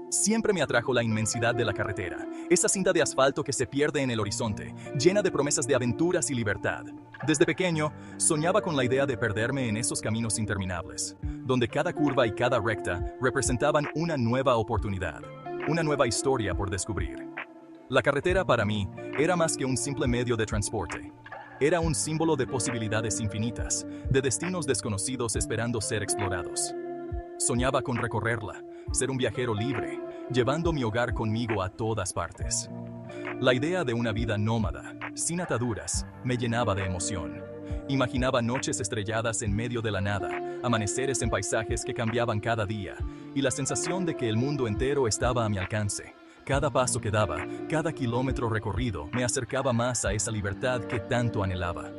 Siempre me atrajo la inmensidad de la carretera, esa cinta de asfalto que se pierde en el horizonte, llena de promesas de aventuras y libertad. Desde pequeño, soñaba con la idea de perderme en esos caminos interminables, donde cada curva y cada recta representaban una nueva oportunidad, una nueva historia por descubrir. La carretera para mí era más que un simple medio de transporte. Era un símbolo de posibilidades infinitas, de destinos desconocidos esperando ser explorados. Soñaba con recorrerla, ser un viajero libre, llevando mi hogar conmigo a todas partes. La idea de una vida nómada, sin ataduras, me llenaba de emoción. Imaginaba noches estrelladas en medio de la nada, amaneceres en paisajes que cambiaban cada día, y la sensación de que el mundo entero estaba a mi alcance. Cada paso que daba, cada kilómetro recorrido, me acercaba más a esa libertad que tanto anhelaba.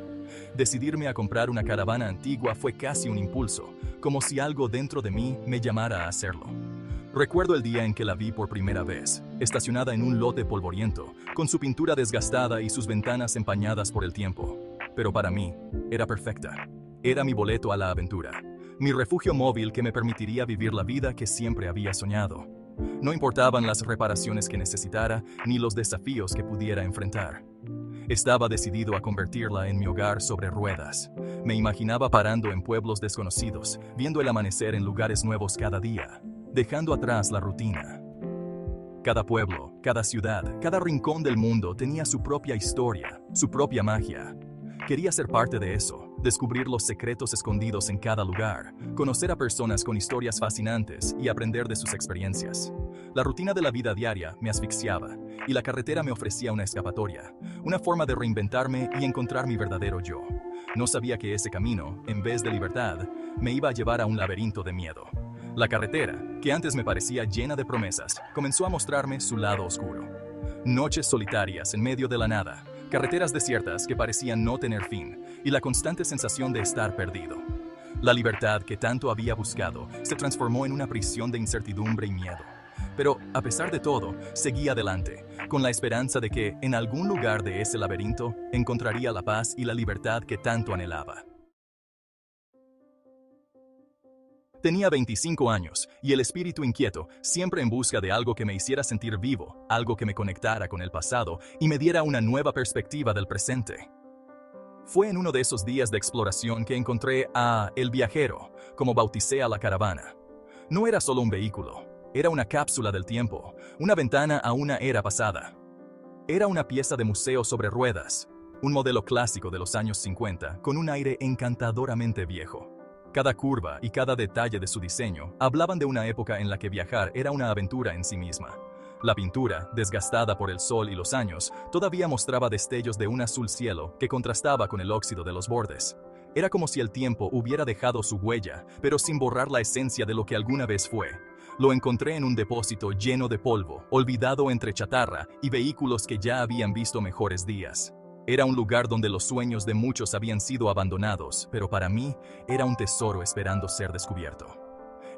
Decidirme a comprar una caravana antigua fue casi un impulso, como si algo dentro de mí me llamara a hacerlo. Recuerdo el día en que la vi por primera vez, estacionada en un lote polvoriento, con su pintura desgastada y sus ventanas empañadas por el tiempo. Pero para mí, era perfecta. Era mi boleto a la aventura, mi refugio móvil que me permitiría vivir la vida que siempre había soñado. No importaban las reparaciones que necesitara, ni los desafíos que pudiera enfrentar. Estaba decidido a convertirla en mi hogar sobre ruedas. Me imaginaba parando en pueblos desconocidos, viendo el amanecer en lugares nuevos cada día, dejando atrás la rutina. Cada pueblo, cada ciudad, cada rincón del mundo tenía su propia historia, su propia magia. Quería ser parte de eso, descubrir los secretos escondidos en cada lugar, conocer a personas con historias fascinantes y aprender de sus experiencias. La rutina de la vida diaria me asfixiaba, y la carretera me ofrecía una escapatoria, una forma de reinventarme y encontrar mi verdadero yo. No sabía que ese camino, en vez de libertad, me iba a llevar a un laberinto de miedo. La carretera, que antes me parecía llena de promesas, comenzó a mostrarme su lado oscuro. Noches solitarias en medio de la nada, carreteras desiertas que parecían no tener fin, y la constante sensación de estar perdido. La libertad que tanto había buscado se transformó en una prisión de incertidumbre y miedo. Pero, a pesar de todo, seguí adelante, con la esperanza de que, en algún lugar de ese laberinto, encontraría la paz y la libertad que tanto anhelaba. Tenía 25 años, y el espíritu inquieto, siempre en busca de algo que me hiciera sentir vivo, algo que me conectara con el pasado y me diera una nueva perspectiva del presente. Fue en uno de esos días de exploración que encontré a El Viajero, como bauticé a la caravana. No era solo un vehículo, era una cápsula del tiempo, una ventana a una era pasada. Era una pieza de museo sobre ruedas, un modelo clásico de los años 50, con un aire encantadoramente viejo. Cada curva y cada detalle de su diseño hablaban de una época en la que viajar era una aventura en sí misma. La pintura, desgastada por el sol y los años, todavía mostraba destellos de un azul cielo que contrastaba con el óxido de los bordes. Era como si el tiempo hubiera dejado su huella, pero sin borrar la esencia de lo que alguna vez fue. Lo encontré en un depósito lleno de polvo, olvidado entre chatarra y vehículos que ya habían visto mejores días. Era un lugar donde los sueños de muchos habían sido abandonados, pero para mí era un tesoro esperando ser descubierto.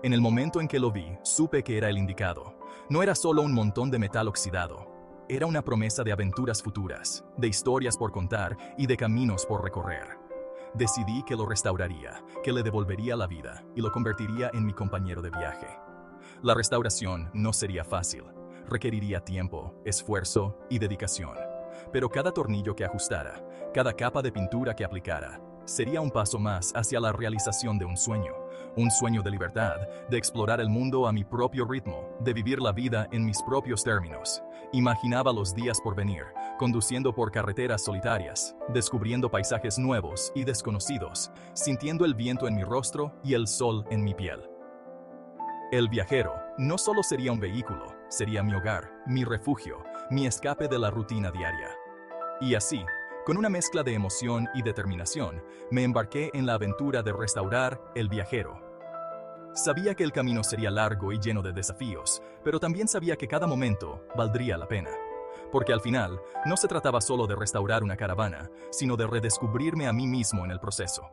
En el momento en que lo vi, supe que era el indicado. No era solo un montón de metal oxidado. Era una promesa de aventuras futuras, de historias por contar y de caminos por recorrer. Decidí que lo restauraría, que le devolvería la vida y lo convertiría en mi compañero de viaje. La restauración no sería fácil. Requeriría tiempo, esfuerzo y dedicación. Pero cada tornillo que ajustara, cada capa de pintura que aplicara, sería un paso más hacia la realización de un sueño de libertad, de explorar el mundo a mi propio ritmo, de vivir la vida en mis propios términos. Imaginaba los días por venir, conduciendo por carreteras solitarias, descubriendo paisajes nuevos y desconocidos, sintiendo el viento en mi rostro y el sol en mi piel. El viajero no solo sería un vehículo, sería mi hogar, mi refugio, mi escape de la rutina diaria. Y así, con una mezcla de emoción y determinación, me embarqué en la aventura de restaurar El Viajero. Sabía que el camino sería largo y lleno de desafíos, pero también sabía que cada momento valdría la pena. Porque al final, no se trataba solo de restaurar una caravana, sino de redescubrirme a mí mismo en el proceso.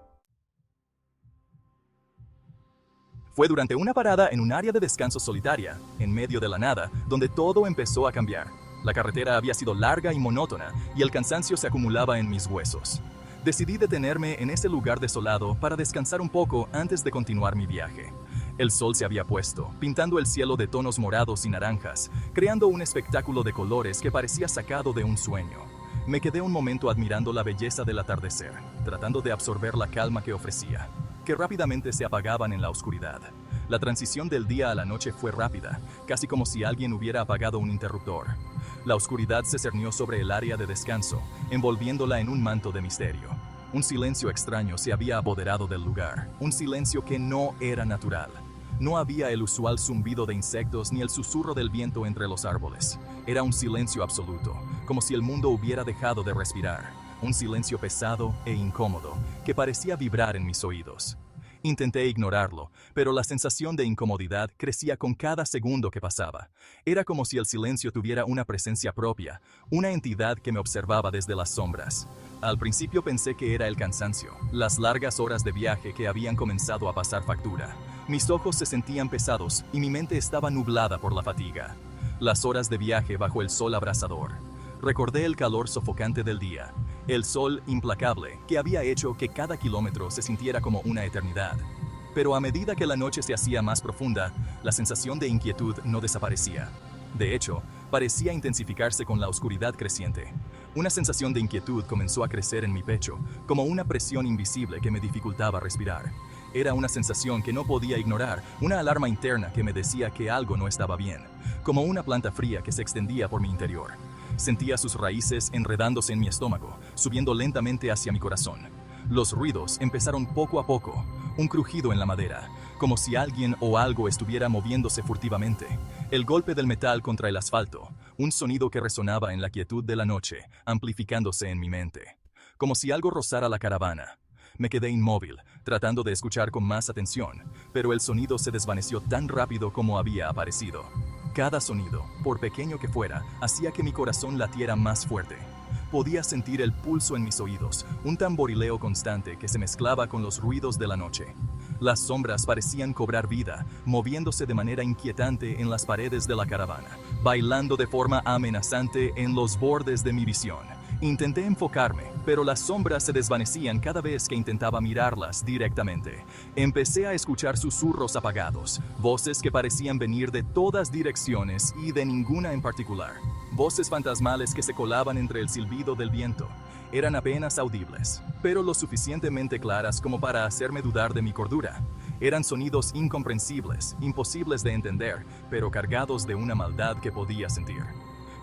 Fue durante una parada en un área de descanso solitaria, en medio de la nada, donde todo empezó a cambiar. La carretera había sido larga y monótona, y el cansancio se acumulaba en mis huesos. Decidí detenerme en ese lugar desolado para descansar un poco antes de continuar mi viaje. El sol se había puesto, pintando el cielo de tonos morados y naranjas, creando un espectáculo de colores que parecía sacado de un sueño. Me quedé un momento admirando la belleza del atardecer, tratando de absorber la calma que ofrecía, que rápidamente se apagaban en la oscuridad. La transición del día a la noche fue rápida, casi como si alguien hubiera apagado un interruptor. La oscuridad se cernió sobre el área de descanso, envolviéndola en un manto de misterio. Un silencio extraño se había apoderado del lugar, un silencio que no era natural. No había el usual zumbido de insectos ni el susurro del viento entre los árboles. Era un silencio absoluto, como si el mundo hubiera dejado de respirar. Un silencio pesado e incómodo, que parecía vibrar en mis oídos. Intenté ignorarlo, pero la sensación de incomodidad crecía con cada segundo que pasaba. Era como si el silencio tuviera una presencia propia, una entidad que me observaba desde las sombras. Al principio pensé que era el cansancio, las largas horas de viaje que habían comenzado a pasar factura. Mis ojos se sentían pesados y mi mente estaba nublada por la fatiga. Las horas de viaje bajo el sol abrasador. Recordé el calor sofocante del día, el sol implacable que había hecho que cada kilómetro se sintiera como una eternidad. Pero a medida que la noche se hacía más profunda, la sensación de inquietud no desaparecía. De hecho, parecía intensificarse con la oscuridad creciente. Una sensación de inquietud comenzó a crecer en mi pecho, como una presión invisible que me dificultaba respirar. Era una sensación que no podía ignorar, una alarma interna que me decía que algo no estaba bien, como una planta fría que se extendía por mi interior. Sentía sus raíces enredándose en mi estómago, subiendo lentamente hacia mi corazón. Los ruidos empezaron poco a poco, un crujido en la madera, como si alguien o algo estuviera moviéndose furtivamente. El golpe del metal contra el asfalto, un sonido que resonaba en la quietud de la noche, amplificándose en mi mente. Como si algo rozara la caravana. Me quedé inmóvil, tratando de escuchar con más atención, pero el sonido se desvaneció tan rápido como había aparecido. Cada sonido, por pequeño que fuera, hacía que mi corazón latiera más fuerte. Podía sentir el pulso en mis oídos, un tamborileo constante que se mezclaba con los ruidos de la noche. Las sombras parecían cobrar vida, moviéndose de manera inquietante en las paredes de la caravana, bailando de forma amenazante en los bordes de mi visión. Intenté enfocarme, pero las sombras se desvanecían cada vez que intentaba mirarlas directamente. Empecé a escuchar susurros apagados, voces que parecían venir de todas direcciones y de ninguna en particular. Voces fantasmales que se colaban entre el silbido del viento. Eran apenas audibles, pero lo suficientemente claras como para hacerme dudar de mi cordura. Eran sonidos incomprensibles, imposibles de entender, pero cargados de una maldad que podía sentir.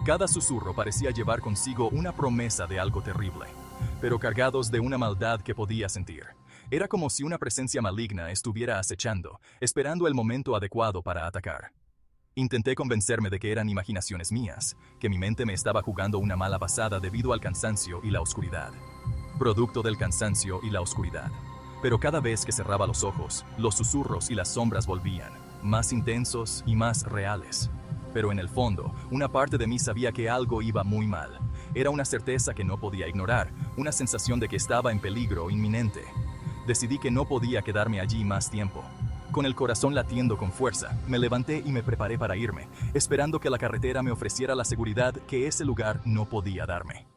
Cada susurro parecía llevar consigo una promesa de algo terrible, pero cargados de una maldad que podía sentir. Era como si una presencia maligna estuviera acechando, esperando el momento adecuado para atacar. Intenté convencerme de que eran imaginaciones mías, que mi mente me estaba jugando una mala pasada debido al cansancio y la oscuridad. Producto del cansancio y la oscuridad. Pero cada vez que cerraba los ojos, los susurros y las sombras volvían, más intensos y más reales. Pero en el fondo, una parte de mí sabía que algo iba muy mal. Era una certeza que no podía ignorar, una sensación de que estaba en peligro inminente. Decidí que no podía quedarme allí más tiempo. Con el corazón latiendo con fuerza, me levanté y me preparé para irme, esperando que la carretera me ofreciera la seguridad que ese lugar no podía darme.